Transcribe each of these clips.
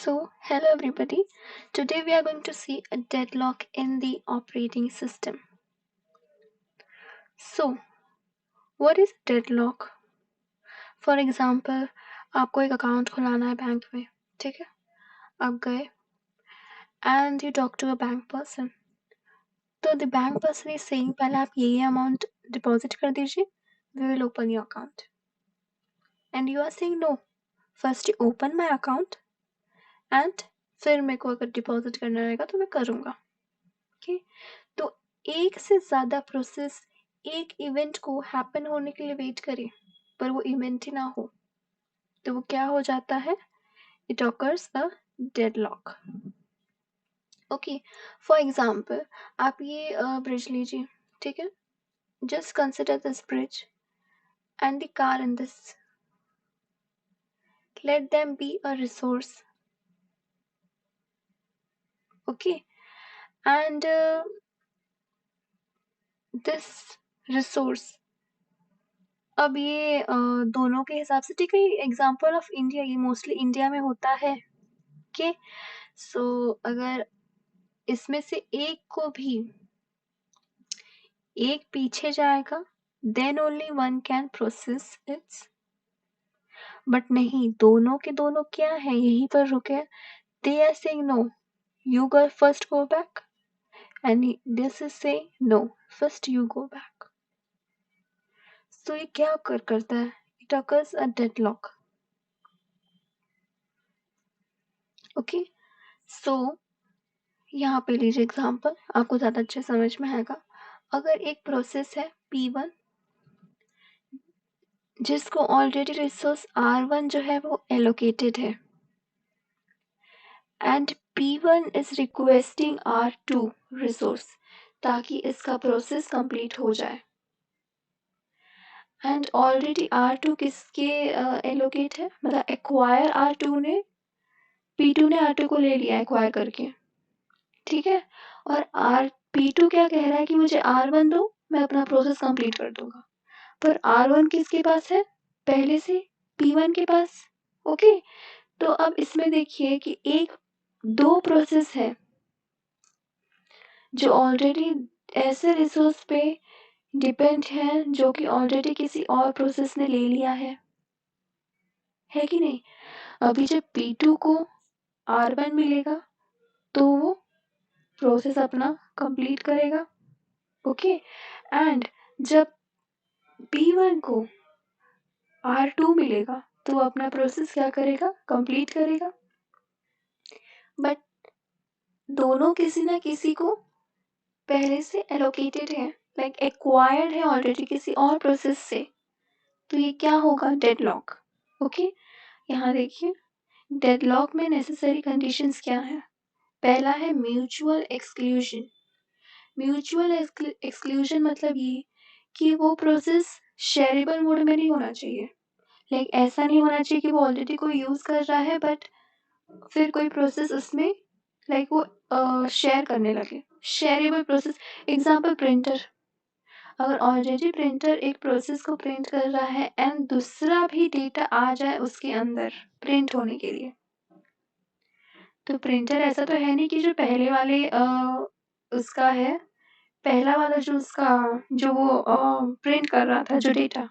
Hello everybody. Today we are going to see a deadlock in the operating system. So, what is deadlock? For example, आपको एक account खुलाना है bank में, ठीक है? आप गए and you talk to a bank person. तो the bank person is saying पहले आप ये अमाउंट डिपॉजिट कर दीजिए, we will open your account. And you are saying no. First you open my account and फिर मेरे को अगर डिपॉजिट करना रहेगा तो मैं करूँगा. ओके तो एक से ज़्यादा प्रोसेस एक इवेंट को हैपन होने के लिए वेट करे पर वो इवेंट ही ना हो तो वो क्या हो जाता है? It occurs a deadlock. Okay for example आप ये ब्रिज लीजिए, ठीक है? Just consider this bridge and the car in this. Let them be a resource. Okay and this resource अब ये दोनों के हिसाब से, ठीक है? एग्जाम्पल ऑफ इंडिया, ये मोस्टली इंडिया में होता है. ओके सो अगर इसमें से एक को भी एक पीछे जाएगा then only one can process its. But नहीं, दोनों के दोनों क्या है, यहीं पर रुके. They are saying no, you go first, go back. And this is saying no, first you go back. So ये क्या करता है? It occurs a deadlock. Okay so यहाँ पे लीजिए एग्जाम्पल, आपको ज़्यादा अच्छे समझ में आएगा. अगर एक प्रोसेस है P1 जिसको ऑलरेडी रिसोर्स R1 जो है वो एलोकेटेड है and P1 is requesting R2 resource ताकि इसका प्रोसेस कंप्लीट हो जाए. एंड ऑलरेडी R2 किसके एलोकेट है, मतलब एक्वायर R2 ने, P2 ने R2 को ले लिया एक्वायर करके, ठीक है? और P2 क्या कह रहा है कि मुझे R1 दो, मैं अपना प्रोसेस कंप्लीट कर दूंगा. पर R1 किसके पास है? पहले से P1 के पास. ओके तो अब इसमें देखिए कि एक दो प्रोसेस है जो ऑलरेडी ऐसे रिसोर्स पे डिपेंड है जो कि ऑलरेडी किसी और प्रोसेस ने ले लिया है कि नहीं? अभी जब P2 को R1 मिलेगा तो वो प्रोसेस अपना कंप्लीट करेगा. ओके एंड जब P1 को R2 मिलेगा तो वो अपना प्रोसेस क्या करेगा? कंप्लीट करेगा. बट दोनों किसी ना किसी को पहले से एलोकेटेड है, लाइक एक्वायर्ड है ऑलरेडी किसी और प्रोसेस से. तो ये क्या होगा? डेडलॉक. ओके यहाँ देखिए डेडलॉक में नेसेसरी कंडीशंस क्या है. पहला है म्यूचुअल एक्सक्लूजन. म्यूचुअल एक्सक्लूजन मतलब ये कि वो प्रोसेस शेयरेबल मोड में नहीं होना चाहिए. लाइक ऐसा नहीं होना चाहिए कि वो ऑलरेडी कोई यूज कर रहा है बट फिर कोई प्रोसेस उसमें लाइक वो शेयर करने लगे. Shareable process, example printer. अगर ऑलरेडी प्रिंटर एक प्रोसेस को प्रिंट कर रहा है एंड दूसरा भी डेटा आ जाए उसके अंदर प्रिंट होने के लिए, तो प्रिंटर ऐसा तो है नहीं कि जो पहले वाले उसका है, पहला वाला जो उसका जो वो प्रिंट कर रहा था जो डेटा,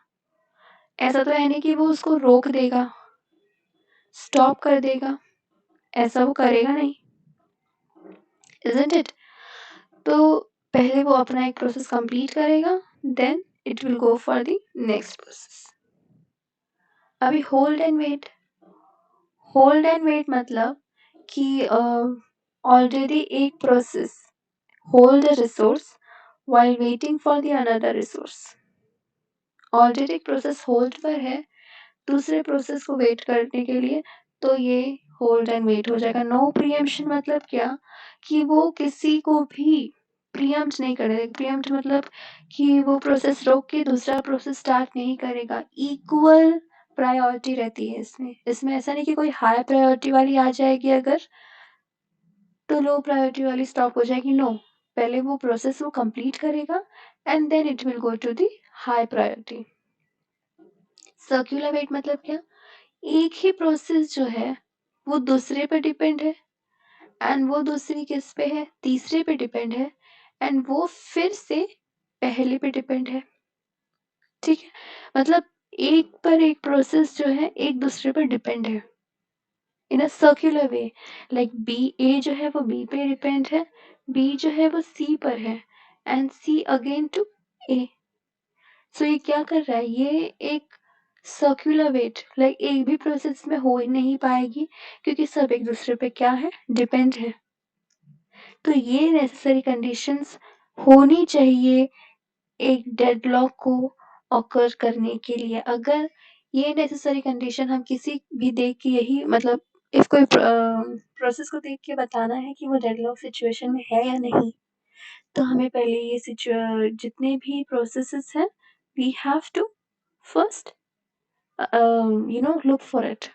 ऐसा तो है नहीं कि वो उसको रोक देगा, स्टॉप कर देगा. ऐसा वो करेगा नहीं, isn't it? तो पहले वो अपना एक प्रोसेस कंप्लीट करेगा then it will go for the next process. अभी hold and wait. Hold and wait मतलब कि ऑलरेडी एक process hold a resource while waiting for the another resource. Already एक प्रोसेस होल्ड पर है दूसरे प्रोसेस को वेट करने के लिए, तो ये होल्ड एंड वेट हो जाएगा. नो प्रीएम्प्शन मतलब क्या कि वो किसी को भी प्रीएम्प्ट नहीं करेगा. प्रीएम्प्ट मतलब कि वो प्रोसेस रोक के दूसरा प्रोसेस स्टार्ट नहीं करेगा. इक्वल प्रायोरिटी रहती है इसमें. इसमें ऐसा नहीं कि कोई हाई प्रायोरिटी वाली आ जाएगी अगर तो लो प्रायोरिटी वाली स्टॉप हो जाएगी. नो, पहले वो प्रोसेस वो कंप्लीट करेगा and then it will go to the high priority. Circular wait मतलब क्या? एक ही प्रोसेस जो है वो दूसरे पे डिपेंड है एंड वो दूसरी किस पे है, तीसरे पे डिपेंड है एंड वो फिर से पहले पे डिपेंड है। ठीक है, मतलब एक पर एक प्रोसेस जो है एक दूसरे पर डिपेंड है in a circular way. Like B A जो है वो बी पे डिपेंड है, बी जो है वो सी पर है एंड सी अगेन टू ए। सो ये क्या कर रहा है, ये एक सर्कुलर वेट, लाइक एक भी प्रोसेस में हो ही नहीं पाएगी क्योंकि सब एक दूसरे पे क्या है, डिपेंड है। तो ये नेसेसरी कंडीशंस होनी चाहिए एक डेडलॉक को ऑकर करने के लिए। अगर ये नेसेसरी कंडीशन हम किसी भी देख के यही मतलब इफ कोई प्रोसेस को देख के बताना है कि वो डेडलॉक सिचुएशन में है या नहीं, तो हमें पहले ये जितने भी प्रोसेसेस हैं we have to first look for it।